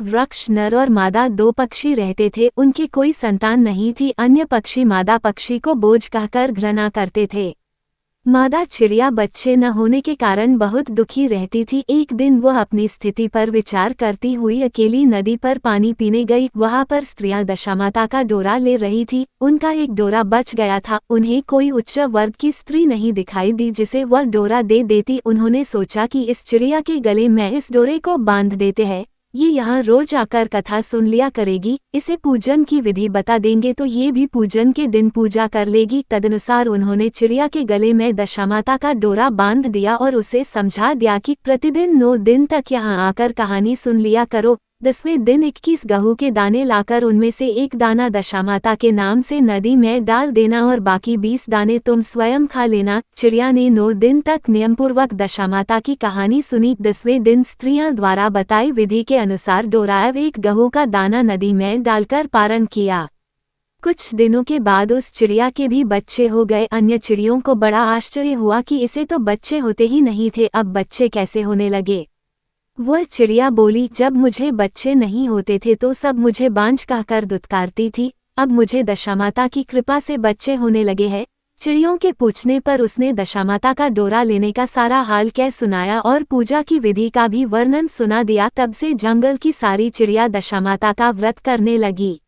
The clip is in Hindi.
वृक्ष नर और मादा 2 पक्षी रहते थे। उनकी कोई संतान नहीं थी। अन्य पक्षी मादा पक्षी को बोझ कहकर घृणा करते थे। मादा चिड़िया बच्चे न होने के कारण बहुत दुखी रहती थी। एक दिन वह अपनी स्थिति पर विचार करती हुई अकेली नदी पर पानी पीने गई। वहां पर स्त्रियां दशामाता का डोरा ले रही थी। उनका एक डोरा बच गया था। उन्हें कोई उच्च वर्ग की स्त्री नहीं दिखाई दी जिसे वह डोरा दे देती। उन्होंने सोचा कि इस चिड़िया के गले में इस डोरे को बांध देते हैं। ये यहाँ रोज आकर कथा सुन लिया करेगी। इसे पूजन की विधि बता देंगे तो ये भी पूजन के दिन पूजा कर लेगी। तदनुसार उन्होंने चिड़िया के गले में दशामाता का डोरा बांध दिया और उसे समझा दिया कि प्रतिदिन 9 दिन तक यहाँ आकर कहानी सुन लिया करो। 10वें दिन 21 गेहूं के दाने लाकर उनमें से एक दाना दशामाता के नाम से नदी में डाल देना और बाकी 20 दाने तुम स्वयं खा लेना। चिड़िया ने 9 दिन तक नियमपूर्वक दशामाता की कहानी सुनी। 10वें दिन स्त्रियां द्वारा बताई विधि के अनुसार डोराव 1 गेहूं का दाना नदी में डालकर पारण किया। कुछ दिनों के बाद उस चिड़िया के भी बच्चे हो गए। अन्य चिड़ियों को बड़ा आश्चर्य हुआ कि इसे तो बच्चे होते ही नहीं थे, अब बच्चे कैसे होने लगे। वह चिड़िया बोली, जब मुझे बच्चे नहीं होते थे तो सब मुझे बांझ कहकर दुत्कारती थी। अब मुझे दशामाता की कृपा से बच्चे होने लगे हैं। चिड़ियों के पूछने पर उसने दशामाता का डोरा लेने का सारा हाल कह सुनाया और पूजा की विधि का भी वर्णन सुना दिया। तब से जंगल की सारी चिड़िया दशामाता का व्रत करने लगी।